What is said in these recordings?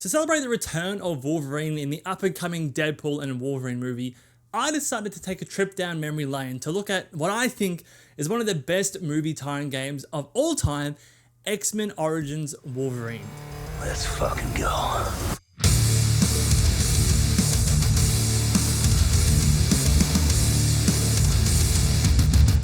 To celebrate the return of Wolverine in the up-and-coming Deadpool and Wolverine movie, I decided to take a trip down memory lane to look at what I think is one of the best movie tie-in games of all time, X-Men Origins Wolverine. Let's fucking go.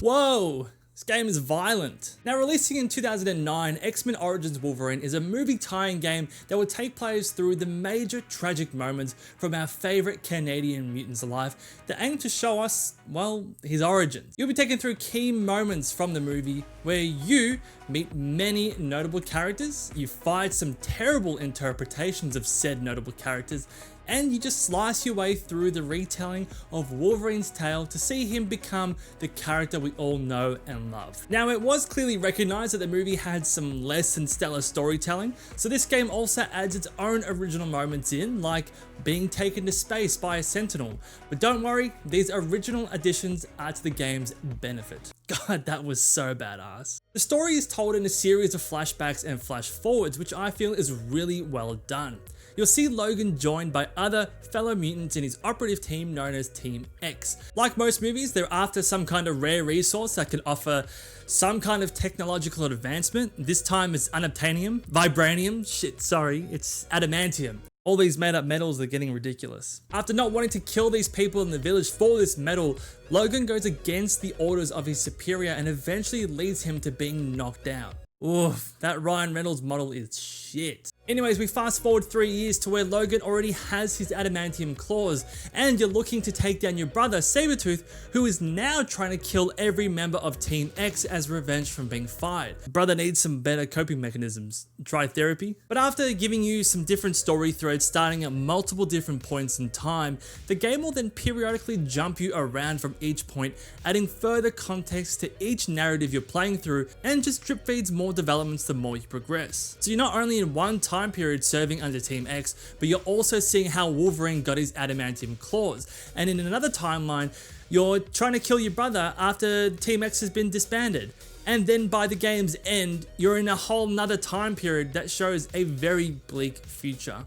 Whoa! This game is violent. Now, releasing in 2009, X-Men Origins Wolverine is a movie tie-in game that will take players through the major tragic moments from our favorite Canadian mutant's life that aim to show us, well, his origins. You'll be taken through key moments from the movie where you meet many notable characters, you fight some terrible interpretations of said notable characters, and you just slice your way through the retelling of Wolverine's tale to see him become the character we all know and love. Now, it was clearly recognized that the movie had some less than stellar storytelling, so this game also adds its own original moments in, like being taken to space by a sentinel. But don't worry, these original additions are to the game's benefit. God, that was so badass. The story is told in a series of flashbacks and flash forwards, which I feel is really well done. You'll see Logan joined by other fellow mutants in his operative team known as Team X. Like most movies, they're after some kind of rare resource that can offer some kind of technological advancement. This time it's unobtainium, vibranium, it's adamantium. All these made up metals are getting ridiculous. After not wanting to kill these people in the village for this metal, Logan goes against the orders of his superior and eventually leads him to being knocked out. Oof, that Ryan Reynolds model is shit. Anyways, we fast forward 3 years to where Logan already has his adamantium claws and you're looking to take down your brother Sabretooth, who is now trying to kill every member of Team X as revenge from being fired. Brother needs some better coping mechanisms. Try therapy? But after giving you some different story threads starting at multiple different points in time, the game will then periodically jump you around from each point, adding further context to each narrative you're playing through and just drip feeds more developments the more you progress. So you're not only in one time period serving under Team X, but you're also seeing how Wolverine got his adamantium claws, and in another timeline you're trying to kill your brother after Team X has been disbanded, and then by the game's end you're in a whole nother time period that shows a very bleak future.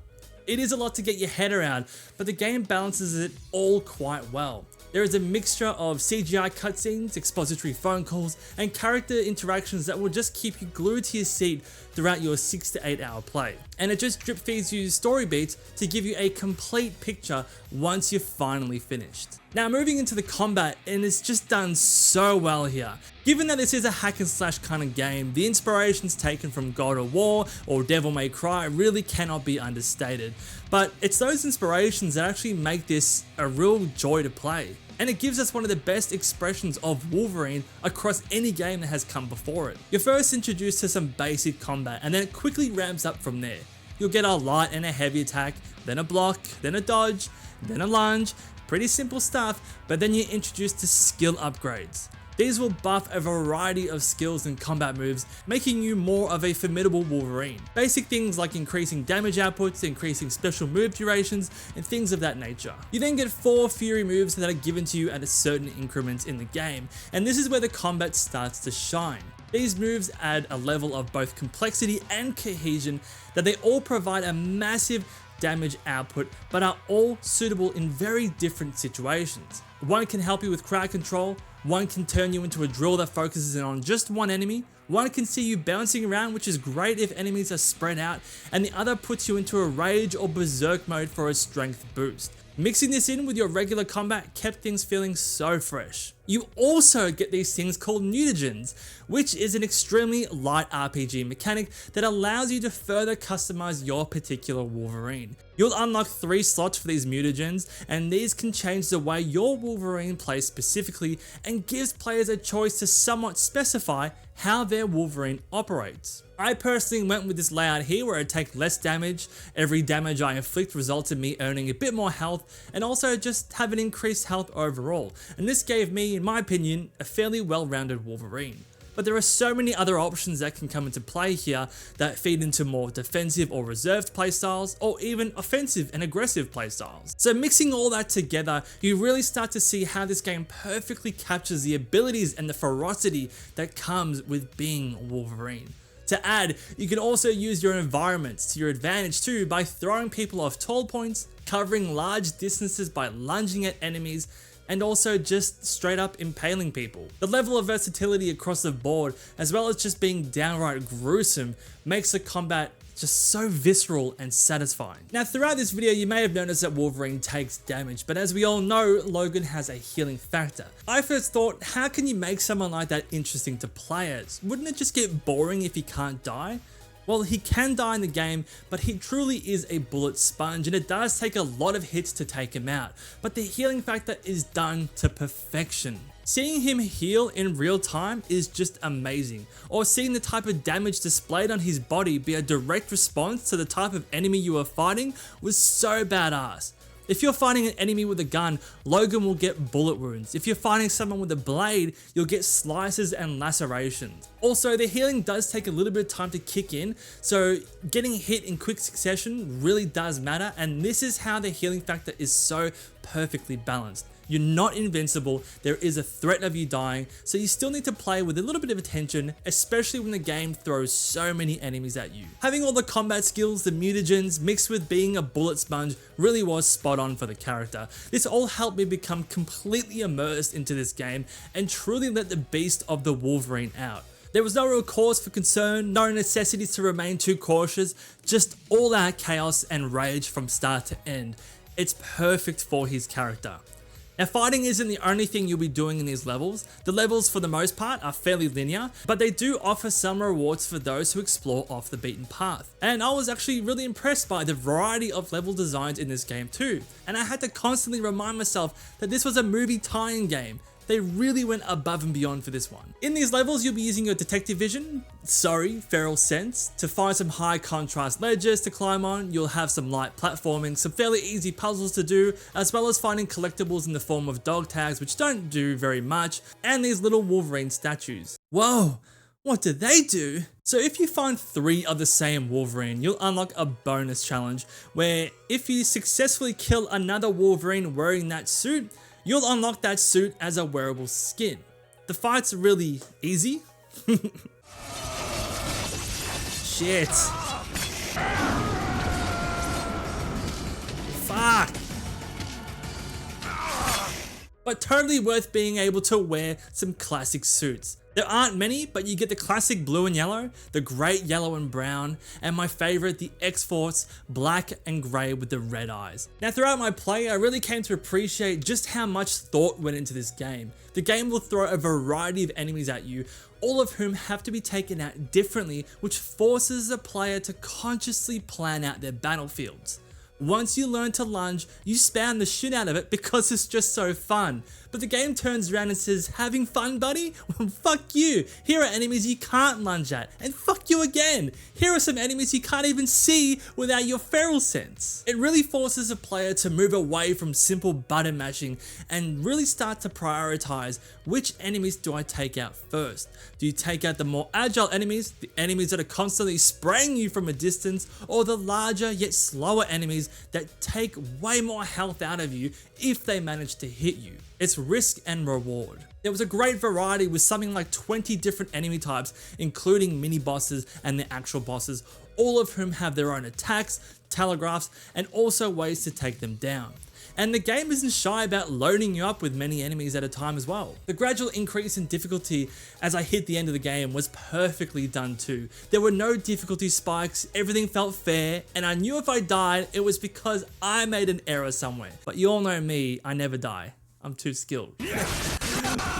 It is a lot to get your head around, but the game balances it all quite well. There is a mixture of CGI cutscenes, expository phone calls, and character interactions that will just keep you glued to your seat throughout your 6 to 8 hour play. And it just drip feeds you story beats to give you a complete picture once you're finally finished. Now, moving into the combat, and it's just done so well here. Given that this is a hack and slash kind of game, the inspirations taken from God of War or Devil May Cry really cannot be understated. But it's those inspirations that actually make this a real joy to play. And it gives us one of the best expressions of Wolverine across any game that has come before it. You're first introduced to some basic combat and then it quickly ramps up from there. You'll get a light and a heavy attack, then a block, then a dodge, then a lunge. Pretty simple stuff, but then you're introduced to skill upgrades. These will buff a variety of skills and combat moves, making you more of a formidable Wolverine. Basic things like increasing damage outputs, increasing special move durations, and things of that nature. You then get 4 fury moves that are given to you at a certain increments in the game, and this is where the combat starts to shine. These moves add a level of both complexity and cohesion that they all provide a massive damage output, but are all suitable in very different situations. One can help you with crowd control, one can turn you into a drill that focuses in on just one enemy, one can see you bouncing around, which is great if enemies are spread out, and the other puts you into a rage or berserk mode for a strength boost. Mixing this in with your regular combat kept things feeling so fresh. You also get these things called mutagens, which is an extremely light RPG mechanic that allows you to further customize your particular Wolverine. You'll unlock 3 slots for these mutagens, and these can change the way your Wolverine plays specifically and gives players a choice to somewhat specify how their Wolverine operates. I personally went with this layout here where I take less damage, every damage I inflict results in me earning a bit more health, and also just have an increased health overall, and this gave me, in my opinion, a fairly well-rounded Wolverine. But there are so many other options that can come into play here that feed into more defensive or reserved playstyles, or even offensive and aggressive playstyles. So mixing all that together, you really start to see how this game perfectly captures the abilities and the ferocity that comes with being Wolverine. To add, you can also use your environments to your advantage too by throwing people off tall points, covering large distances by lunging at enemies, and also just straight up impaling people. The level of versatility across the board, as well as just being downright gruesome, makes the combat just so visceral and satisfying. Now throughout this video you may have noticed that Wolverine takes damage, but as we all know, Logan has a healing factor. I first thought, how can you make someone like that interesting to play as? Wouldn't it just get boring if he can't die? Well, he can die in the game, but he truly is a bullet sponge and it does take a lot of hits to take him out, but the healing factor is done to perfection. Seeing him heal in real time is just amazing, or seeing the type of damage displayed on his body be a direct response to the type of enemy you are fighting was so badass. If you're fighting an enemy with a gun, Logan will get bullet wounds. If you're fighting someone with a blade, you'll get slices and lacerations. Also, the healing does take a little bit of time to kick in, so getting hit in quick succession really does matter, and this is how the healing factor is so perfectly balanced. You're not invincible, there is a threat of you dying, so you still need to play with a little bit of attention, especially when the game throws so many enemies at you. Having all the combat skills, the mutagens, mixed with being a bullet sponge really was spot on for the character. This all helped me become completely immersed into this game and truly let the beast of the Wolverine out. There was no real cause for concern, no necessity to remain too cautious, just all out chaos and rage from start to end. It's perfect for his character. Now fighting isn't the only thing you'll be doing in these levels. The levels for the most part are fairly linear, but they do offer some rewards for those who explore off the beaten path. And I was actually really impressed by the variety of level designs in this game too. And I had to constantly remind myself that this was a movie tie-in game. They really went above and beyond for this one. In these levels, you'll be using your detective vision, feral sense, to find some high contrast ledges to climb on. You'll have some light platforming, some fairly easy puzzles to do, as well as finding collectibles in the form of dog tags, which don't do very much, and these little Wolverine statues. Whoa! What do they do? So if you find 3 of the same Wolverine, you'll unlock a bonus challenge where if you successfully kill another Wolverine wearing that suit, you'll unlock that suit as a wearable skin. The fight's really easy. Shit. Fuck. But totally worth being able to wear some classic suits. There aren't many, but you get the classic blue and yellow, the great yellow and brown, and my favorite, the X-Force black and gray with the red eyes. Now throughout my play, I really came to appreciate just how much thought went into this game. The game will throw a variety of enemies at you, all of whom have to be taken out differently, which forces the player to consciously plan out their battlefields. Once you learn to lunge, you spam the shit out of it because it's just so fun. But the game turns around and says, having fun, buddy? Well, fuck you. Here are enemies you can't lunge at. And fuck you again. Here are some enemies you can't even see without your feral sense. It really forces a player to move away from simple button mashing and really start to prioritize which enemies do I take out first. Do you take out the more agile enemies, the enemies that are constantly spraying you from a distance, or the larger yet slower enemies that take way more health out of you if they manage to hit you? It's risk and reward. There was a great variety with something like 20 different enemy types, including mini bosses and the actual bosses, all of whom have their own attacks, telegraphs, and also ways to take them down. And the game isn't shy about loading you up with many enemies at a time as well. The gradual increase in difficulty as I hit the end of the game was perfectly done too. There were no difficulty spikes, everything felt fair, and I knew if I died, it was because I made an error somewhere. But you all know me, I never die. I'm too skilled.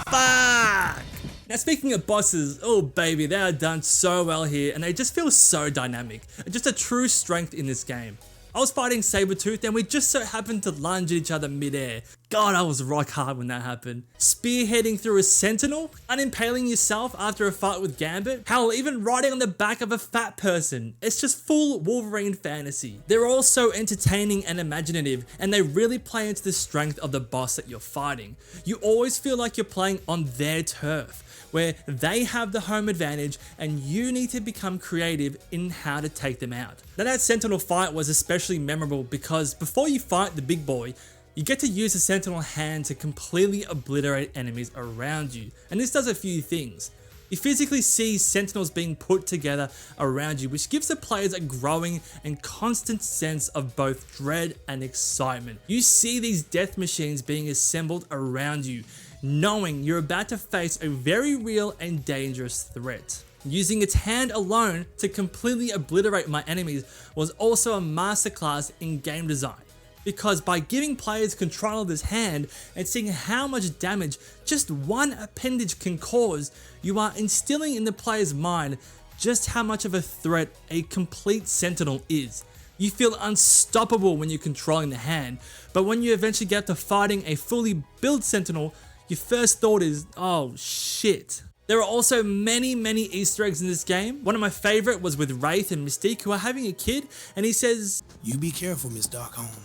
Fuck! Now speaking of bosses, oh baby, they are done so well here and they just feel so dynamic. Just a true strength in this game. I was fighting Sabretooth and we just so happened to lunge at each other mid-air. God, I was rock hard when that happened. Spearheading through a sentinel, unimpaling yourself after a fight with Gambit, hell, even riding on the back of a fat person. It's just full Wolverine fantasy. They're all so entertaining and imaginative, and they really play into the strength of the boss that you're fighting. You always feel like you're playing on their turf, where they have the home advantage and you need to become creative in how to take them out. Now that Sentinel fight was especially memorable because before you fight the big boy, you get to use the Sentinel hand to completely obliterate enemies around you. And this does a few things. You physically see sentinels being put together around you, which gives the players a growing and constant sense of both dread and excitement. You see these death machines being assembled around you, knowing you're about to face a very real and dangerous threat. Using its hand alone to completely obliterate my enemies was also a masterclass in game design, because by giving players control of this hand and seeing how much damage just one appendage can cause, you are instilling in the player's mind just how much of a threat a complete sentinel is. You feel unstoppable when you're controlling the hand, but when you eventually get to fighting a fully built sentinel, your first thought is, oh shit. There are also many Easter eggs in this game. One of my favorite was with Wraith and Mystique, who are having a kid, and he says, "You be careful, Miss Darkholm.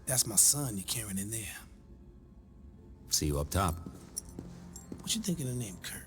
That's my son you're carrying in there. See you up top." What you think of the name Kurt?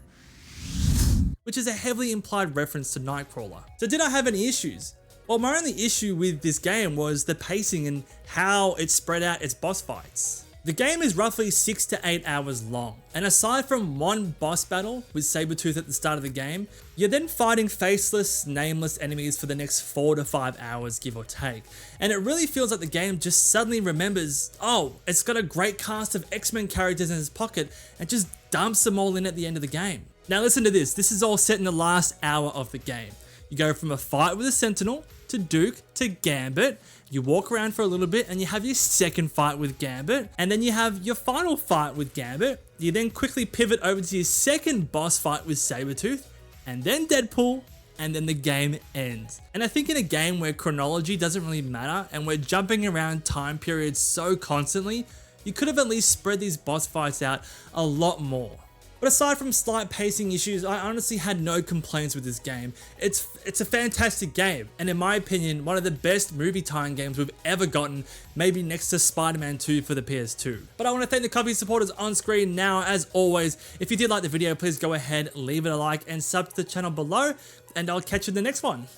which is a heavily implied reference to Nightcrawler. So did I have any issues? Well, my only issue with this game was the pacing and how it spread out its boss fights. The game is roughly 6 to 8 hours long, and aside from one boss battle with Sabretooth at the start of the game, you're then fighting faceless, nameless enemies for the next 4 to 5 hours, give or take. And it really feels like the game just suddenly remembers, oh, it's got a great cast of X-Men characters in its pocket, and just dumps them all in at the end of the game. Now listen to this, this is all set in the last hour of the game. You go from a fight with a Sentinel, to Duke, to Gambit, you walk around for a little bit and you have your second fight with Gambit, and then you have your final fight with Gambit. You then quickly pivot over to your second boss fight with Sabretooth, and then Deadpool, and then the game ends. And I think in a game where chronology doesn't really matter and we're jumping around time periods so constantly, you could have at least spread these boss fights out a lot more. But aside from slight pacing issues, I honestly had no complaints with this game. It's a fantastic game, and in my opinion, one of the best movie tie-in games we've ever gotten, maybe next to Spider-Man 2 for the PS2. But I want to thank the Coffee supporters on screen now. As always, if you did like the video, please go ahead, leave it a like, and sub to the channel below, and I'll catch you in the next one.